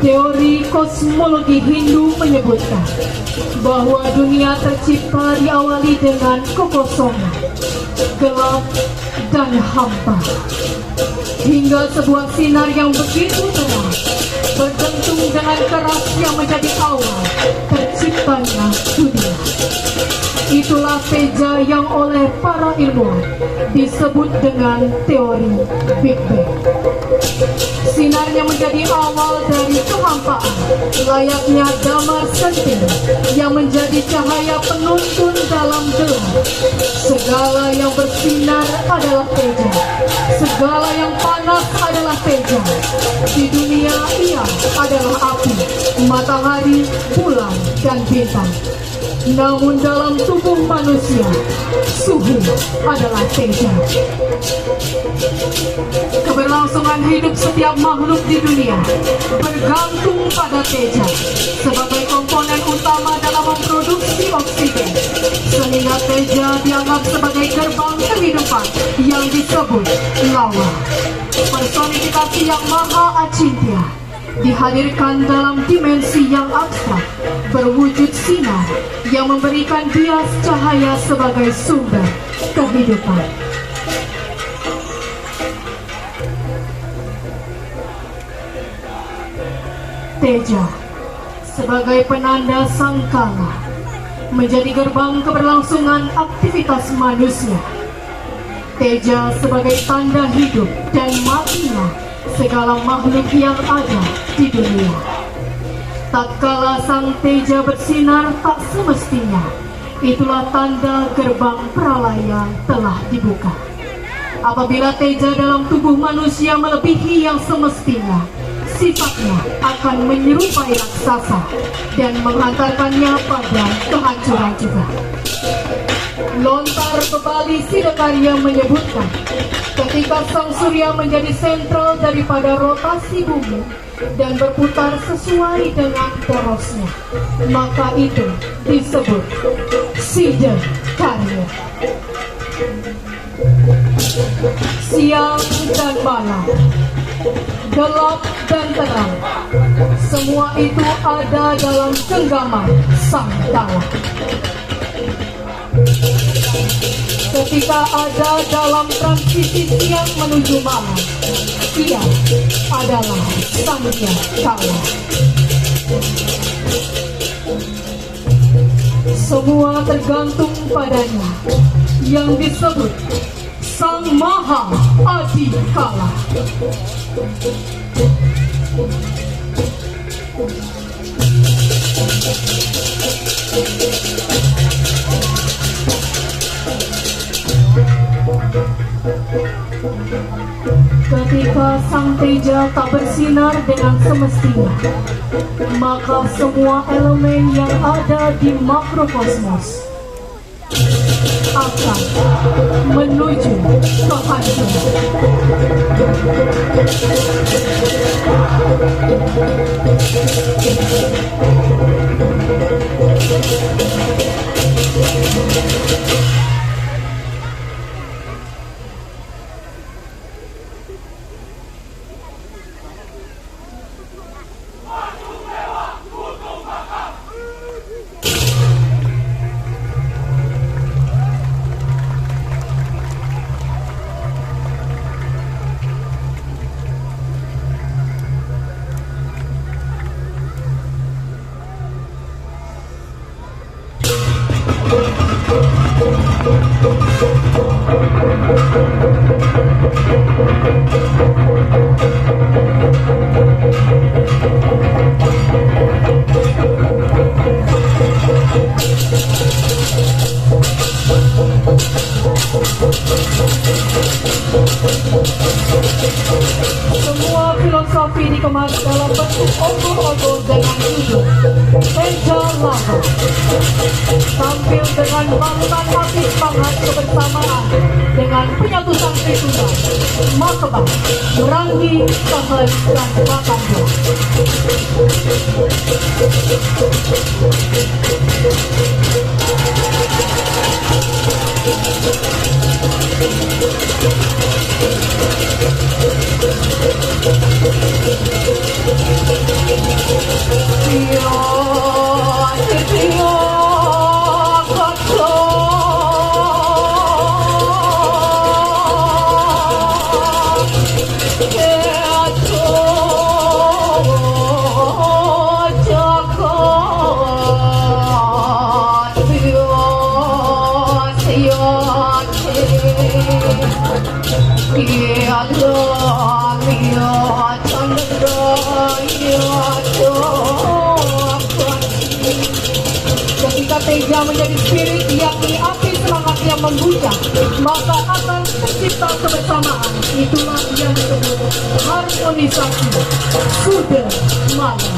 Teori kosmologi Hindu menyebutkan bahwa dunia tercipta diawali dengan kekosongan, gelap, dan hampa, hingga sebuah sinar yang begitu terang berdentum dengan keras yang menjadi awal terciptanya dunia. Itulah Teja yang oleh para ilmuwan disebut dengan teori Big Bang. Sinarnya menjadi awal dari kehampaan, layaknya damar sentin yang menjadi cahaya penuntun dalam gelap. Segala yang bersinar adalah Teja, segala yang panas adalah Teja. Di dunia ia adalah api, matahari, bulan, dan bintang. Namun dalam tubuh manusia, suhu adalah Teja. Keberlangsungan hidup setiap makhluk di dunia bergantung pada Teja sebagai komponen utama dalam memproduksi oksigen, sehingga Teja dianggap sebagai gerbang kehidupan yang disebut lawa. Personifikasi yang maha acintya dihadirkan dalam dimensi yang abstrak, berwujud sinar yang memberikan bias cahaya sebagai sumber kehidupan. Teja sebagai penanda sangkala menjadi gerbang keberlangsungan aktivitas manusia. Teja sebagai tanda hidup dan matinya segala makhluk yang ada di dunia. Tatkala sang Teja bersinar tak semestinya, itulah tanda gerbang pralaya telah dibuka. Apabila Teja dalam tubuh manusia melebihi yang semestinya, sifatnya akan menyerupai raksasa dan menghantarkannya pada kehancuran juga. Lontar Bebali Sidakarya menyebutkan, ketika sang surya menjadi sentral daripada rotasi bumi dan berputar sesuai dengan porosnya, maka itu disebut Sidakarya. Siang dan malam, gelap dan terang, semua itu ada dalam genggaman sang kala. Ketika ada dalam transisi siang menuju malam, ia adalah sangnya kala. Semua tergantung padanya, yang disebut Sang Maha Adi Kala. Ketika sang Teja tak bersinar dengan semestinya, maka semua elemen yang ada di makrokosmos akan menuju kehancuran. dilengkapi dikemas dalam bentuk ogoh-ogoh dengan judul Meja Lava. Tampil dengan bangsan api semangat kebersamaan dengan penyatusan Tritunggal, Makebak, Meranggi, Tahan, dan Batangga. Ketika Teja menjadi spirit, yakni api semangat yang membujang, maka akan tercipta kebersamaan. Itulah yang disebut harmonisasi Suder Malam.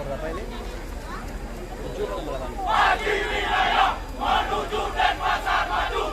Berapa ini? 7 atau 8? Maju wilayah menuju Denpasar maju.